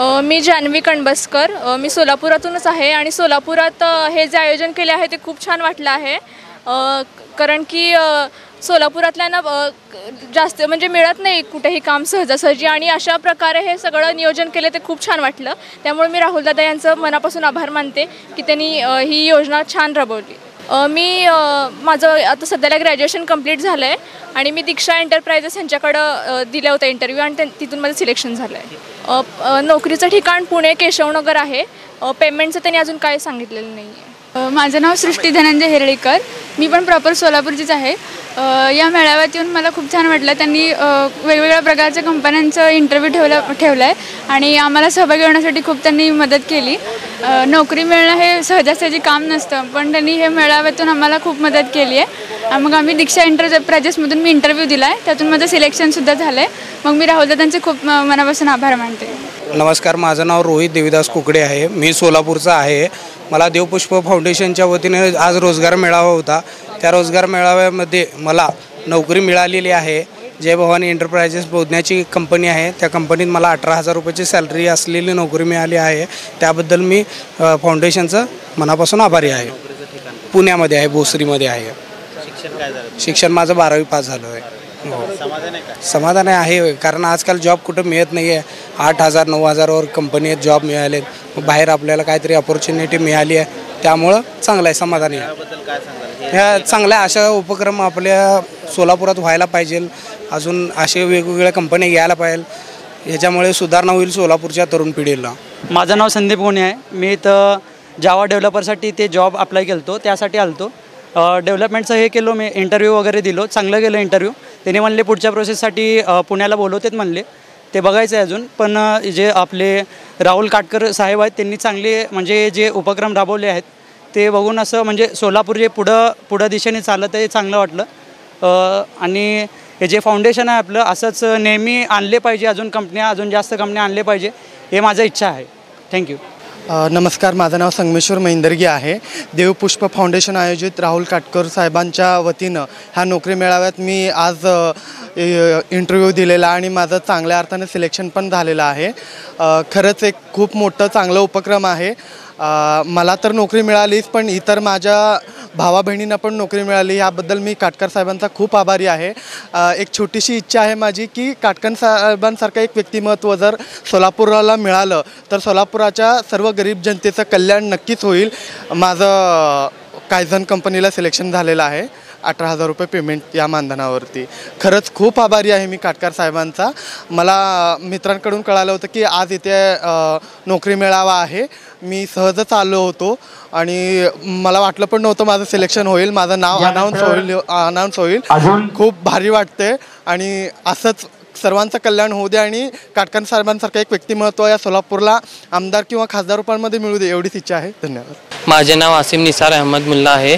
मी जान्हवी कणबसकर, मी सोलापुरातूनच आहे आणि सोलापुरात हे जे आयोजन केले आहे ते खूप छान वाटलं आहे. कारण की सोलापुरातल्यांना जास्त म्हणजे मिळत नाही कुठेही काम सहजासहजी, आणि अशा प्रकारे हे सगळं नियोजन केले ते खूप छान वाटलं. त्यामुळे मी राहुलदादा यांचं मनापासून आभार मानते की त्यांनी ही योजना छान राबवली. मी माझं आता सध्याला ग्रॅज्युएशन कंप्लीट झालं आहे आणि मी दीक्षा एंटरप्राइजेस यांच्याकडं दिलं होतं इंटरव्ह्यू आणि तिथून माझं सिलेक्शन झालं आहे. नोकरीचं ठिकाण पुणे केशवनगर आहे. पेमेंटचं त्यांनी अजून काय सांगितलेलं नाही आहे. माझं नाव सृष्टी धनंजय हेरळीकर, मी पण प्रॉपर सोलापूरचीच आहे. या मेळाव्यात येऊन मला खूप छान वाटलं. त्यांनी वेगवेगळ्या प्रकारच्या कंपन्यांचं इंटरव्ह्यू ठेवलं आहे आणि आम्हाला सहभागी होण्यासाठी खूप त्यांनी मदत केली. नोकरी मिळणं हे सहजासहजी काम नसतं, पण त्यांनी हे मेळाव्यातून आम्हाला खूप मदत केली आहे. मग आम्ही दीक्षा एंटरप्राइजेसमधून मी इंटरव्ह्यू दिला आहे, त्यातून माझं सिलेक्शनसुद्धा झालं आहे. मग मी राहुलदादांचे खूप मनापासून आभार मानते. नमस्कार, माझं नाव रोहित देवीदास कुकडे आहे. मी सोलापूरचा आहे. मला देवपुष्प फाउंडेशनच्या वतीने आज रोजगार मेळावा होता. त्या रोजगार मेळाव्यामध्ये मला नोकरी मिळालेली आहे. जय भवानी एंटरप्राइजेस बोधण्याची कंपनी आहे. त्या कंपनीत मला 18,000 रुपयाची सॅलरी असलेली नोकरी मिळाली आहे. त्याबद्दल मी फाउंडेशनचं मनापासून आभारी आहे. पुण्यामध्ये आहे, भोसरीमध्ये आहे. शिक्षण माझं 12वी पास झालं आहे. समाधान आहे, कारण आजकाल जॉब कुठं मिळत नाही आहे. 8,000 9,000वर कंपनीत जॉब मिळाले. बाहेर आपल्याला काहीतरी अपॉर्च्युनिटी मिळाली आहे, त्यामुळं चांगलं आहे, समाधानी आहे. ह्या चांगल्या अशा उपक्रम आपल्या सोलापुरात व्हायला पाहिजे. अजून असे वेगवेगळ्या कंपन्या यायला पाहिजे. ह्याच्यामुळे सुधारणा होईल सोलापूरच्या तरुण पिढीला. माझं नाव संदीप गोणे आहे. मी इथं जावा डेव्हलपरसाठी ते जॉब अप्लाय केलं होतो, त्यासाठी आलतो. डेव्हलपमेंटचं हे केलो, मी इंटरव्ह्यू वगैरे दिलो, चांगलं गेलं इंटरव्ह्यू. त्यांनी म्हणले पुढच्या प्रोसेससाठी पुण्याला बोलवतेत म्हणले, ते बघायचं आहे अजून. पण जे आपले राहुल काटकर साहेब आहेत त्यांनी चांगले म्हणजे जे उपक्रम राबवले आहेत ते बघून असं म्हणजे सोलापूर जे पुढं दिशेने चालत आहे चांगलं वाटलं. आणि हे जे फाउंडेशन आहे आपलं असंच नेहमी आणले पाहिजे, अजून जास्त कंपन्या आणले पाहिजे, हे माझं इच्छा आहे. थँक्यू. नमस्कार, माझं नाव संगमेश्वर महिंदर्गी आहे. देवपुष्प फाउंडेशन आयोजित राहुल काटकर साहेबांच्या वतीनं ह्या नोकरी मेळाव्यात मी आज इंटरव्ह्यू दिलेला आणि माझं चांगल्या अर्थाने सिलेक्शन पण झालेलं आहे. खरंच एक खूप मोठं चांगलं उपक्रम आहे. मला तर नोकरी मिळालीच, पण इतर माझ्या भावा बहिणींना पण नोकरी मिळाली, याबद्दल मी काटकर साहेबांचा खूप आभारी आहे. एक छोटीशी इच्छा आहे माझी की काटकर साहेबांसारखं एक व्यक्तिमत्व जर सोलापूरला मिळालं तर सोलापुराच्या सर्व गरीब जनतेचं कल्याण नक्कीच होईल. माझं कायझन कंपनीला सिलेक्शन झालेलं आहे. 18,000 रुपये पेमेंट या मानधनावरती. खरंच खूप आभारी आहे मी काटकर साहेबांचा. मला मित्रांकडून कळालं होतं की आज इथे नोकरी मेळावा आहे. मी सहजच आलो होतो आणि मला वाटलं पण नव्हतं माझं सिलेक्शन होईल, माझं नाव अनाऊन्स होईल. खूप भारी वाटते आणि असंच सर्वांचं कल्याण होऊ दे आणि काटकर साहेबांसारखं एक व्यक्तिमत्व या सोलापूरला आमदार किंवा खासदार रूपांमध्ये मिळू दे, एवढीच इच्छा आहे. धन्यवाद. माझे नाव आसिम निसार अहमद मुल्ला आहे.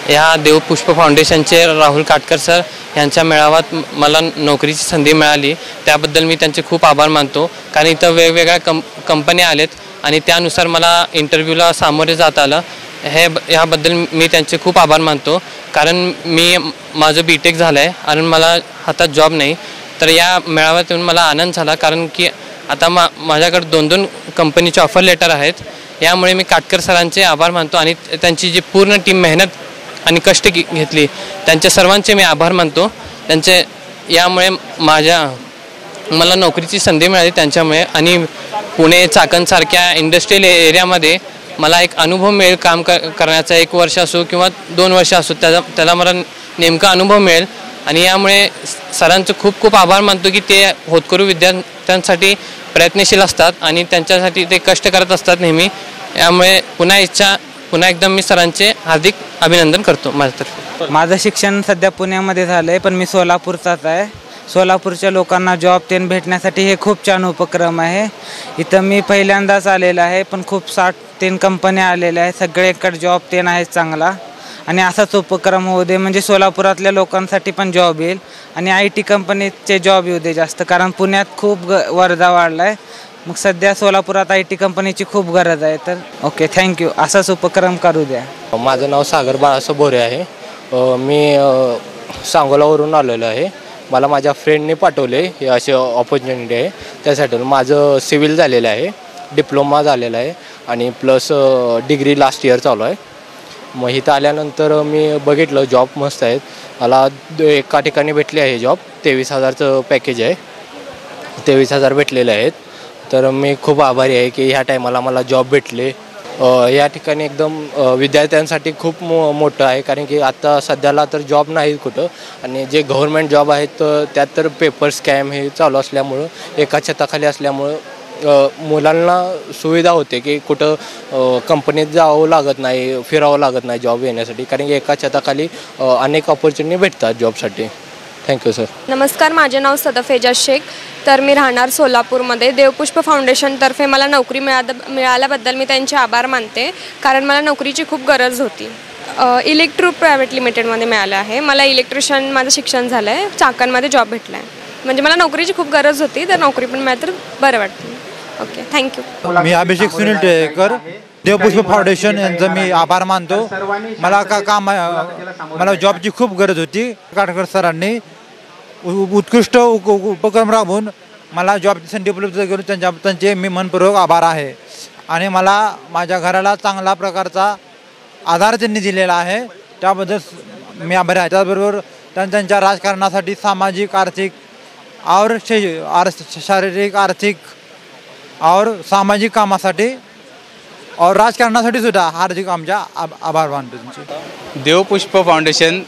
ह्या देवपुष्प फाउंडेशनचे राहुल काटकर सर यांच्या मेळाव्यात मला नोकरीची संधी मिळाली, त्याबद्दल मी त्यांचे खूप आभार मानतो. कारण इथं वेगवेगळ्या कंपन्या आलेत आणि त्यानुसार मला इंटरव्ह्यूला सामोरे जाता आलं. ह्याबद्दल मी त्यांचे खूप आभार मानतो. कारण माझं BTech झालं आहे आणि मला हातात जॉब नाही. तर या मेळाव्यात येऊन मला आनंद झाला, कारण की आता माझ्याकडे 2 कंपनीचे ऑफर लेटर आहेत. यामुळे मी काटकर सरांचे आभार मानतो आणि त्यांची जी पूर्ण टीम मेहनत आणि कष्ट घेतली त्यांच्या सर्वांचे मी आभार मानतो. यामुळे मला नोकरीची संधी मिळाली त्यांच्यामुळे. आणि पुणे चाकणसारख्या इंडस्ट्रियल एरियामध्ये मला एक अनुभव मिळेल काम करण्याचा. 1 वर्ष असो किंवा 2 वर्ष असो, त्याला मला नेमका अनुभव मिळेल. आणि यामुळे सरांचं खूप खूप आभार मानतो की ते होतकरू विद्यार्थ्यांसाठी प्रयत्नशील असतात आणि त्यांच्यासाठी ते कष्ट करत असतात नेहमी. यामुळे पुन्हा एकदा मी सरांचे हार्दिक अभिनंदन करतो माझ्यातर्फे. माझं शिक्षण सध्या पुण्यामध्ये झालं आहे, पण मी सोलापूरचाच आहे. सोलापूरच्या लोकांना जॉब भेटण्यासाठी हे खूप छान उपक्रम आहे. इथं मी पहिल्यांदाच आलेला आहे, पण खूप 60 कंपन्या आलेल्या आहेत. सगळीकडे जॉब आहे चांगला आणि असाच उपक्रम होऊ दे, म्हणजे सोलापुरातल्या लोकांसाठी पण जॉब येईल आणि IT कंपनीचे जॉब येऊ दे जास्त. कारण पुण्यात खूप वर्धा वाढला आहे, मग सध्या सोलापुरात IT कंपनीची खूप गरज आहे. तर ओके, थँक्यू. असाच उपक्रम करू द्या. माझं नाव सागर बाळासाहेब बोरे आहे. मी सांगोलावरून आलेलो आहे. मला माझ्या फ्रेंडने पाठवले हे असे ऑपॉर्च्युनिटी आहे, त्यासाठी माझं सिव्हिल झालेलं आहे डिप्लोमा झालेला आहे आणि प्लस डिग्री लास्ट इयर चालू आहे. मग इथं आल्यानंतर मी बघितलं जॉब मस्त आहेत. मला एका ठिकाणी भेटले आहे जॉब. 23,000चं पॅकेज आहे. 23,000 भेटलेले आहेत. तर मी खूप आभारी आहे की ह्या टायमाला मला जॉब भेटले. या ठिकाणी एकदम विद्यार्थ्यांसाठी खूप मोठं आहे, कारण की आता सध्याला तर जॉब नाही कुठं, आणि जे गव्हर्मेंट जॉब आहेत त्यात तर पेपर स्कॅम हे चालू असल्यामुळं, एका छताखाली असल्यामुळं मुलांना सुविधा होते की कुठं कंपनीत जावं लागत नाही, फिरावं लागत नाही जॉब येण्यासाठी, कारण की एका छताखाली अनेक ऑपॉर्च्युनिटी भेटतात जॉबसाठी. Thank you sir. नमस्कार, माझे नाव सदफ एजाज शेख. तर मी राहणार सोलापूरमध्ये. देवपुष्प फाउंडेशनतर्फे मला नोकरी मिळाल्याबद्दल मी त्यांचे आभार मानते, कारण मला नोकरीची खूप गरज होती. इलेक्ट्रो प्रायव्हेट लिमिटेडमध्ये मिळालं आहे. मला इलेक्ट्रिशियन माझं शिक्षण झालं आहे. चाकणमध्ये जॉब भेटला आहे. म्हणजे मला नोकरीची खूप गरज होती, तर नोकरी पण मिळाली तर बरं वाटतं. Okay, thank you. मी अभिषेक सुनील टिळेकर, देवपुष्प फाउंडेशन यांचा मी आभार मानतो. मला जॉबची खूप गरज होती. काटकर सरांनी उत्कृष्ट उपक्रम राबवून मला जॉबची संधी उपलब्ध करून त्यांचे मी मनपूर्वक आभार आहे. आणि मला माझ्या घराला चांगला प्रकारचा आधार त्यांनी दिलेला आहे, त्याबद्दल मी आभारी आहे. त्याचबरोबर त्यांच्या राजकारणासाठी, सामाजिक, आर्थिक और शारीरिक, आर्थिक और सामाजिक कामासाठी और राजकारणासाठी सुद्धा हार्दिक आमच्या आभार मानतो त्यांचे. देवपुष्प फाउंडेशन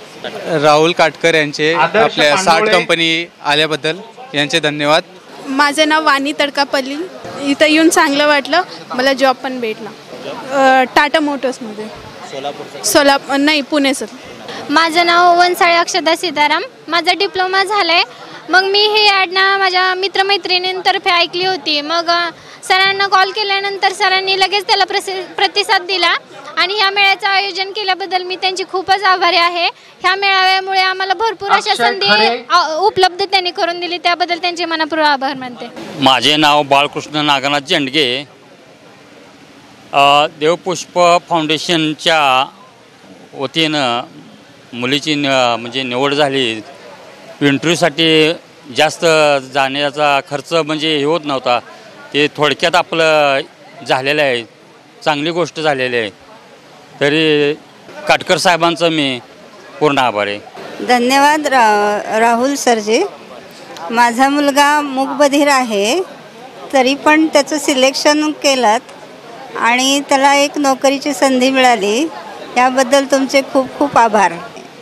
राहुल काटकर यांचे आपल्या 60 कंपनी आल्याबद्दल यांचे धन्यवाद. माझं नाव वाणी तडकापल्ली. इथं येऊन चांगलं वाटलं. मला जॉब पण भेटला टाटा मोटर्समध्ये. सोलापूर नाही, पुणे सर. माझं नाव वनसाळे अक्षदा सीताराम. माझा डिप्लोमा झाला आहे. मग मी हे आडनाव माझ्या मित्रमैत्रिणींतर्फे ऐकली होती. मग सरांना कॉल केल्यानंतर सरांनी लगेच त्याला प्रतिसाद दिला आणि ह्या मेळ्याचं आयोजन केल्याबद्दल मी त्यांची खूपच आभारी आहे. ह्या मेळाव्यामुळे आम्हाला भरपूर अशा संधी उपलब्ध त्यांनी करून दिली, त्याबद्दल त्यांचे मनपूर्वक आभार मानते. माझे नाव बाळकृष्ण नागनाथ जेंडगे. देवपुष्प फाउंडेशनच्या वतीनं मुलीची म्हणजे निवड झाली. इंटरव्ह्यूसाठी जास्त जाण्याचा खर्च म्हणजे हे होत नव्हता, ते थोडक्यात आपलं झालेलं आहे. चांगली गोष्ट झालेली आहे. तरी काटकर साहेबांचं मी पूर्ण आभार आहे. धन्यवाद राहुल सरजी. माझा मुलगा मूकबधीर आहे, तरी पण त्याचं सिलेक्शन केलं आणि त्याला एक नोकरीची संधी मिळाली, याबद्दल तुमचे खूप खूप आभार.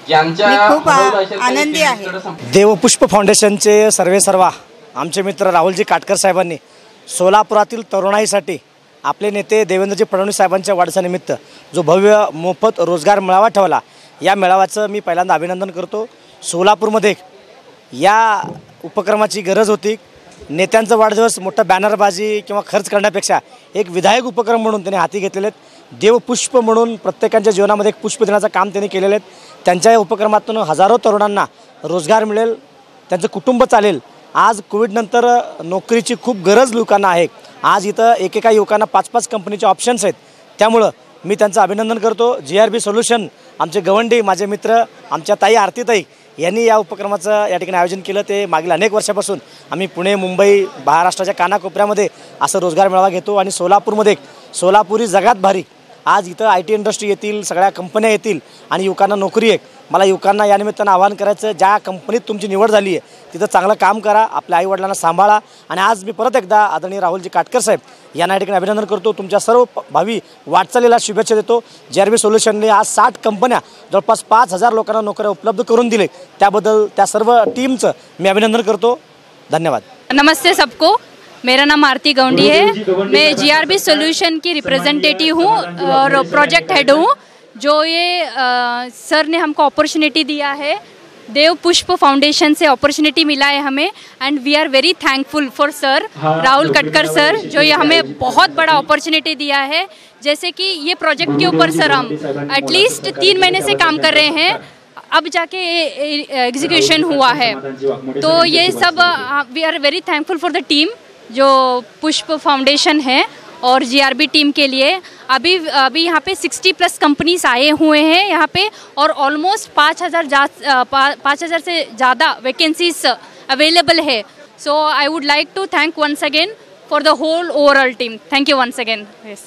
मी खूप आनंदी आहे. देवपुष्प फाउंडेशनचे सर्वेसर्वा आमचे मित्र राहुलजी काटकर साहेबांनी सोलापुरातील तरुणाईसाठी आपले नेते देवेंद्रजी फडणवीस साहेबांच्या वाढदिवसानिमित्त जो भव्य मोफत रोजगार मेळावा ठेवला, या मेळाव्याचं मी पहिल्यांदा अभिनंदन करतो. सोलापूरमध्ये या उपक्रमाची गरज होती. नेत्यांचा वाढदिवस मोठा बॅनरबाजी किंवा खर्च करण्यापेक्षा एक विधायक उपक्रम म्हणून त्यांनी हाती घेतलेले आहेत. देवपुष्प म्हणून प्रत्येकाच्या जीवनामध्ये एक पुष्प देण्याचं काम त्यांनी केलेलं आहे. त्यांच्या या उपक्रमातून हजारो तरुणांना रोजगार मिळेल, त्यांचं कुटुंब चालेल. आज कोविडनंतर नोकरीची खूप गरज लोकांना आहे. आज इथं एकेका युवकांना 5-5 कंपनीचे ऑप्शन्स आहेत. त्यामुळं मी त्यांचं अभिनंदन करतो. GRB सोल्युशन आमचे गवंडी, माझे मित्र, आमच्या ताई आरतीताई यांनी या उपक्रमाचं या ठिकाणी आयोजन केलं. ते मागील अनेक वर्षापासून आम्ही पुणे, मुंबई, महाराष्ट्राच्या कानाकोपऱ्यामध्ये असं रोजगार मेळावा घेतो आणि सोलापूरमध्ये सोलापुरी जगात भारी. आज इथं IT इंडस्ट्री येतील, सगळ्या कंपन्या येतील आणि युवकांना नोकरी आहे. मला युवकांना या निमित्तानं आवाहन करायचं, ज्या कंपनीत तुमची निवड झाली आहे तिथं चांगलं काम करा, आपल्या आईवडिलांना सांभाळा. आणि आज मी परत एकदा आदरणीय राहुलजी काटकर साहेब यांना या ठिकाणी अभिनंदन करतो. तुमच्या सर्व भावी वाटचालीला शुभेच्छा देतो. GRB सोल्युशनने आज 60 कंपन्या जवळपास 5,000 लोकांना नोकऱ्या उपलब्ध करून दिले, त्याबद्दल त्या सर्व टीमचं मी अभिनंदन करतो. धन्यवाद. नमस्ते सबको. मेरा नाम आरती गौंडी है. मैं GRB सोल्यूशन की रिप्रेजेंटेटिव हूँ और प्रोजेक्ट हेड हूँ. जो ये सर ने हमको अपॉर्चुनिटी दिया है, देव पुष्प फाउंडेशन से अपॉर्चुनिटी मिला है हमें, and we are very thankful for sir Rahul Katkar sir, जो ये हमें बहुत बड़ा अपॉर्चुनिटी दिया है. जैसे कि ये प्रोजेक्ट के ऊपर सर हम एटलीस्ट 3 महीने से काम कर रहे हैं, अब जाके एग्जीक्यूशन हुआ है. तो ये सब we are very thankful for the team जो पुष्प फाउंडेशन है और GRB टीम के लिए. अभी यहाँ पे 60+ कंपनीज आए हुए हैं यहाँ पे, और ऑलमोस्ट 5,000 से ज़्यादा वैकेंसीज अवेलेबल है. So I would like to thank once again for the whole overall team. Thank you once again. Yes.